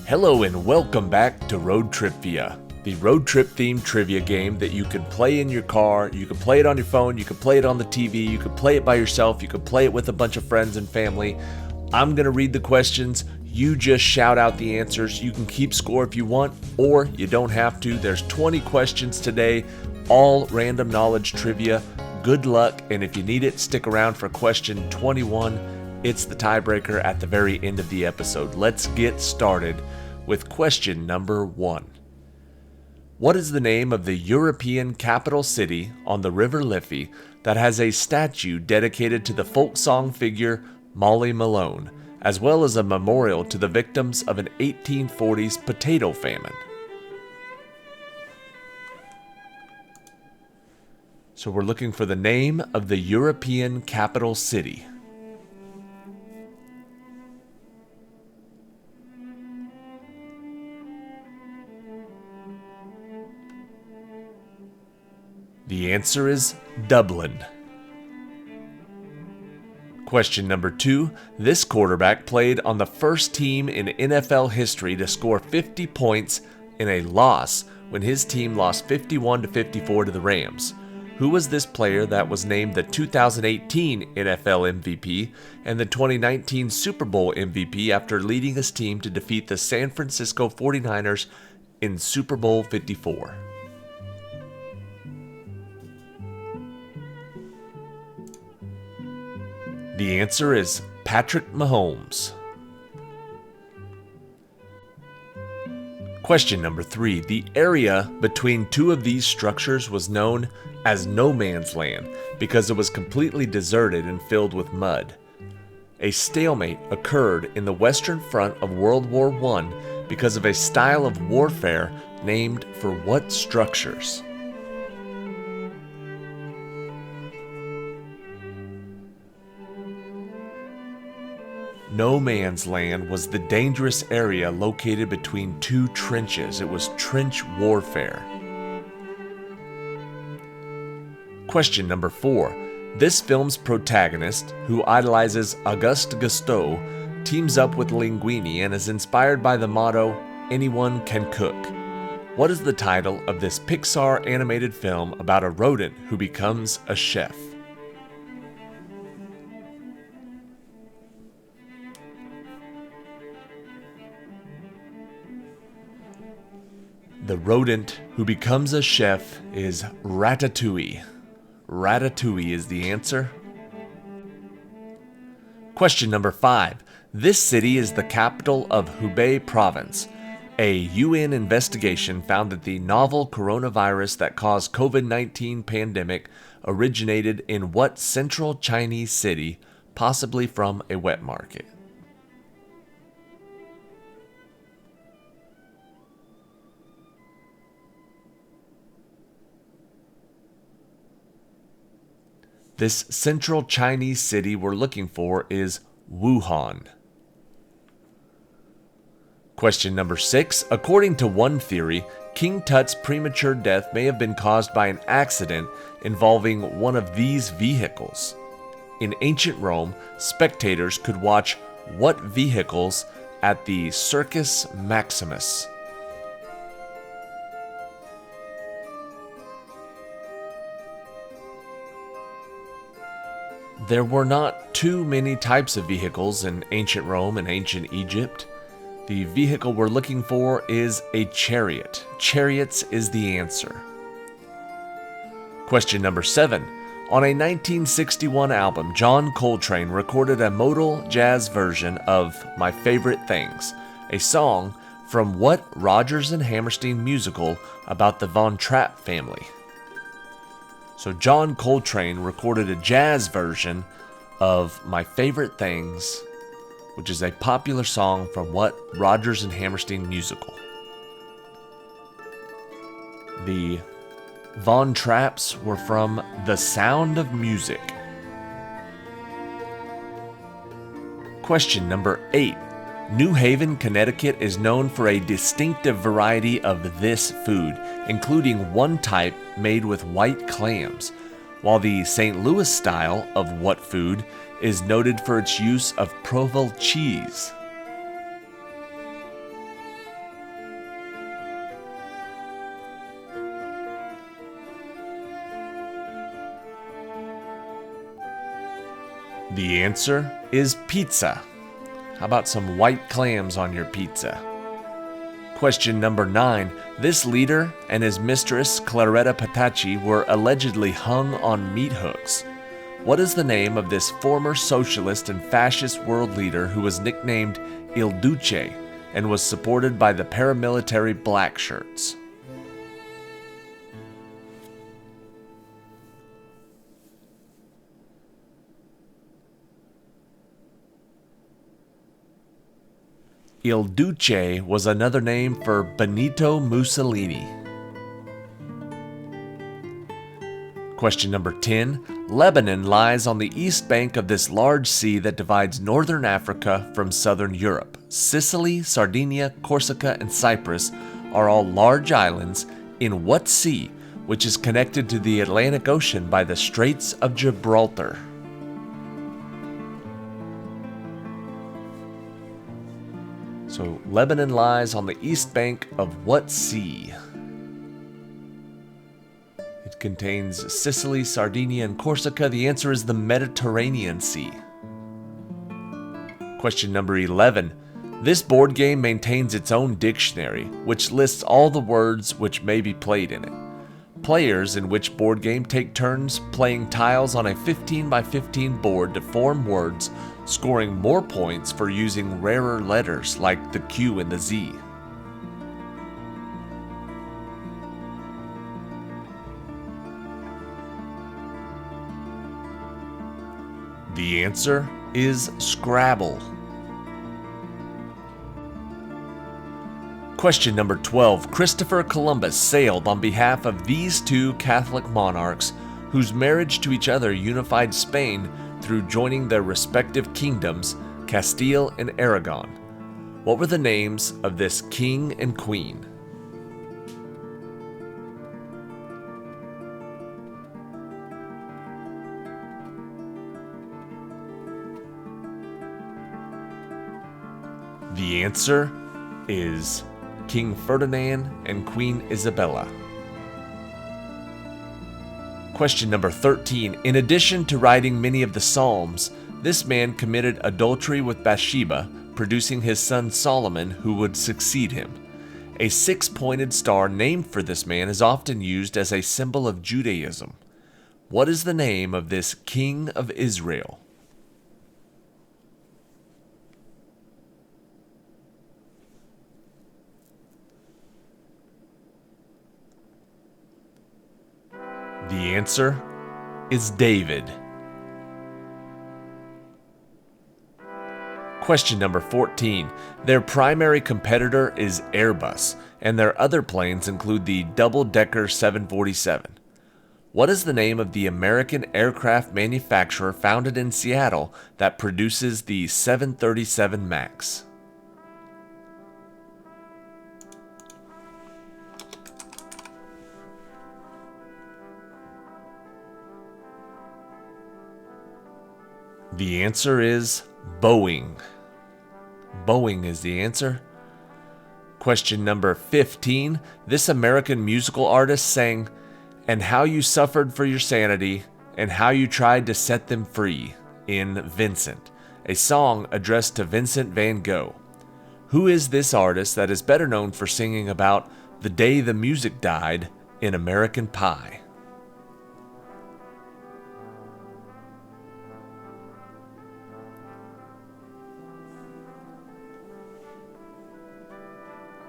Hello and welcome back to ROADTRIpVIA, the road trip themed trivia game that you can play in your car, you can play it on your phone, you can play it on the TV, you can play it by yourself, you can play it with a bunch of friends and family. I'm going to read the questions, you just shout out the answers. You can keep score if you want, or you don't have to. There's 20 questions today, all random knowledge trivia. Good luck, and if you need it, stick around for question 21. It's the tiebreaker at the very end of the episode. Let's get started with question number 1. What is the name of the European capital city on the River Liffey that has a statue dedicated to the folk song figure Molly Malone, as well as a memorial to the victims of an 1840s potato famine? So we're looking for the name of the European capital city. The answer is Dublin. Question number 2. This quarterback played on the first team in NFL history to score 50 points in a loss when his team lost 51-54 to the Rams. Who was this player that was named the 2018 NFL MVP and the 2019 Super Bowl MVP after leading his team to defeat the San Francisco 49ers in Super Bowl 54? The answer is Patrick Mahomes. Question number 3. The area between two of these structures was known as No Man's Land because it was completely deserted and filled with mud. A stalemate occurred in the Western Front of World War I because of a style of warfare named for what structures? No Man's Land was the dangerous area located between two trenches. It was trench warfare. Question number 4. This film's protagonist, who idolizes Auguste Gusteau, teams up with Linguini and is inspired by the motto, "Anyone can cook." What is the title of this Pixar animated film about a rodent who becomes a chef? The rodent who becomes a chef is Ratatouille. Ratatouille is the answer. Question number 5. This city is the capital of Hubei province. A UN investigation found that the novel coronavirus that caused COVID-19 pandemic originated in what central Chinese city, possibly from a wet market? This central Chinese city we're looking for is Wuhan. Question number 6. According to one theory, King Tut's premature death may have been caused by an accident involving one of these vehicles. In ancient Rome, spectators could watch what vehicles at the Circus Maximus? There were not too many types of vehicles in ancient Rome and ancient Egypt. The vehicle we're looking for is a chariot. Chariots is the answer. Question number 7. On a 1961 album, John Coltrane recorded a modal jazz version of My Favorite Things, a song from what Rodgers and Hammerstein musical about the Von Trapp family? So John Coltrane recorded a jazz version of My Favorite Things, which is a popular song from what Rodgers and Hammerstein musical? The Von Trapps were from The Sound of Music. Question number 8. New Haven, Connecticut is known for a distinctive variety of this food, including one type made with white clams, while the St. Louis style of what food is noted for its use of Provel cheese? The answer is pizza. How about some white clams on your pizza? Question number 9. This leader and his mistress, Claretta Petacci, were allegedly hung on meat hooks. What is the name of this former socialist and fascist world leader who was nicknamed Il Duce and was supported by the paramilitary black shirts? Il Duce was another name for Benito Mussolini. Question number 10. Lebanon lies on the east bank of this large sea that divides northern Africa from southern Europe. Sicily, Sardinia, Corsica, and Cyprus are all large islands in what sea, which is connected to the Atlantic Ocean by the Straits of Gibraltar? So, Lebanon lies on the east bank of what sea? It contains Sicily, Sardinia, and Corsica. The answer is the Mediterranean Sea. Question number 11. This board game maintains its own dictionary, which lists all the words which may be played in it. Players in which board game take turns playing tiles on a 15 by 15 board to form words, scoring more points for using rarer letters like the Q and the Z. The answer is Scrabble. Question number 12. Christopher Columbus sailed on behalf of these two Catholic monarchs whose marriage to each other unified Spain through joining their respective kingdoms, Castile and Aragon. What were the names of this king and queen? The answer is King Ferdinand and Queen Isabella. Question number 13. In addition to writing many of the Psalms, this man committed adultery with Bathsheba, producing his son Solomon, who would succeed him. A six-pointed star named for this man is often used as a symbol of Judaism. What is the name of this king of Israel? The answer is David. Question number 14. Their primary competitor is Airbus, and their other planes include the double-decker 747. What is the name of the American aircraft manufacturer founded in Seattle that produces the 737 MAX? The answer is Boeing. Boeing is the answer. Question number 15. This American musical artist sang, "And how you suffered for your sanity, and how you tried to set them free," in Vincent, a song addressed to Vincent van Gogh. Who is this artist that is better known for singing about the day the music died in American Pie?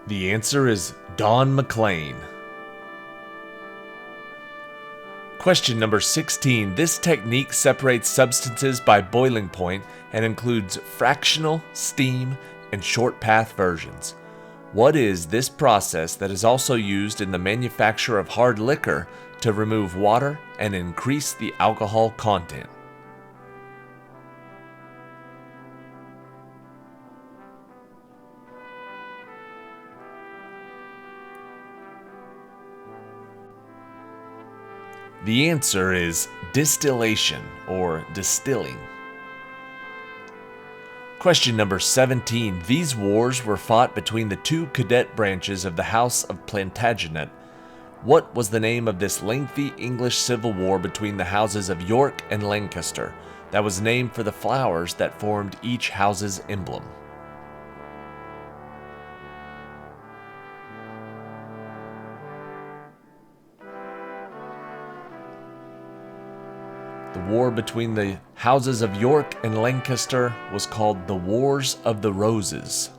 The answer is Don McLean. Question number 16. This technique separates substances by boiling point and includes fractional, steam, and short path versions. What is this process that is also used in the manufacture of hard liquor to remove water and increase the alcohol content? The answer is distillation, or distilling. Question number 17. These wars were fought between the two cadet branches of the House of Plantagenet. What was the name of this lengthy English civil war between the houses of York and Lancaster, that was named for the flowers that formed each house's emblem? The war between the houses of York and Lancaster was called the Wars of the Roses.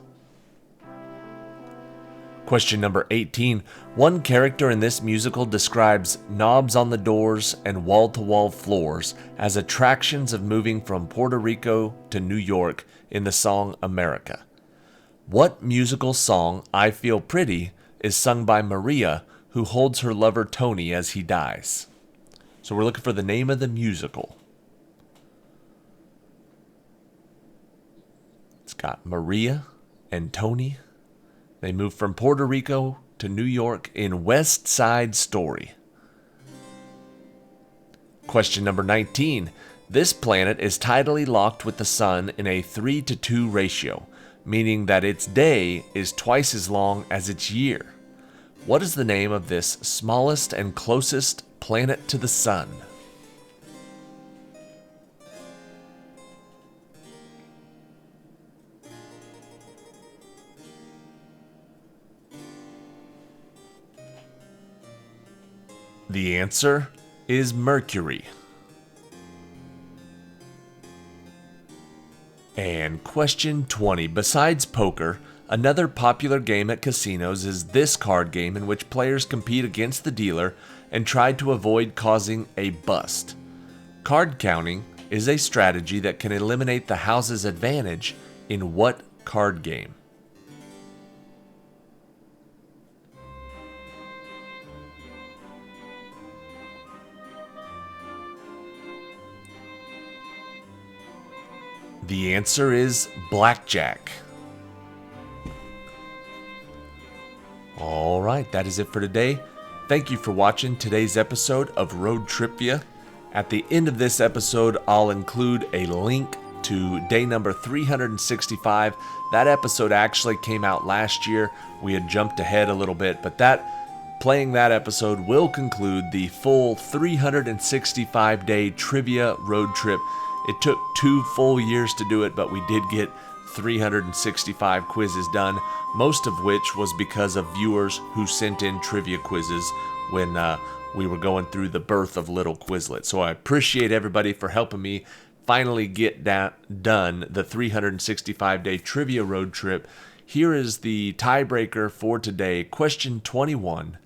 Question number 18. One character in this musical describes knobs on the doors and wall-to-wall floors as attractions of moving from Puerto Rico to New York in the song America. What musical song, I Feel Pretty, is sung by Maria, who holds her lover Tony as he dies? So we're looking for the name of the musical. It's got Maria and Tony. They moved from Puerto Rico to New York in West Side Story. Question number 19. This planet is tidally locked with the sun in a 3:2 ratio, meaning that its day is twice as long as its year. What is the name of this smallest and closest planet to the sun? The answer is Mercury. And question 20. Besides poker, another popular game at casinos is this card game in which players compete against the dealer and try to avoid causing a bust. Card counting is a strategy that can eliminate the house's advantage in what card game? The answer is blackjack. Alright, that is it for today. Thank you for watching today's episode of ROADTRIpVIA. At the end of this episode, I'll include a link to day number 365. That episode actually came out last year. We had jumped ahead a little bit, but playing that episode will conclude the full 365-day trivia road trip. It took 2 full years to do it, but we did get 365 quizzes done, most of which was because of viewers who sent in trivia quizzes when we were going through the birth of Little Quizlet. So I appreciate everybody for helping me finally get that done, the 365-day trivia road trip. Here is the tiebreaker for today. Question 21.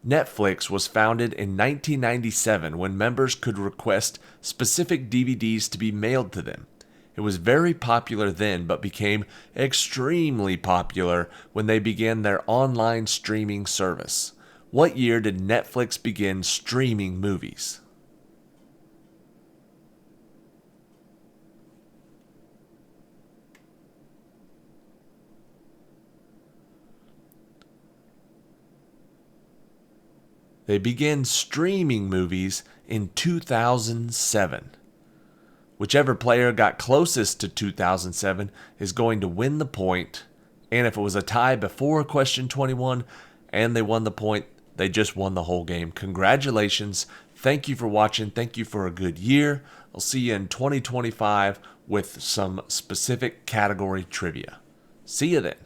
Netflix was founded in 1997 when members could request specific DVDs to be mailed to them. It was very popular then, but became extremely popular when they began their online streaming service. What year did Netflix begin streaming movies? They began streaming movies in 2007. Whichever player got closest to 2007 is going to win the point. And if it was a tie before question 21 and they won the point, they just won the whole game. Congratulations. Thank you for watching. Thank you for a good year. I'll see you in 2025 with some specific category trivia. See you then.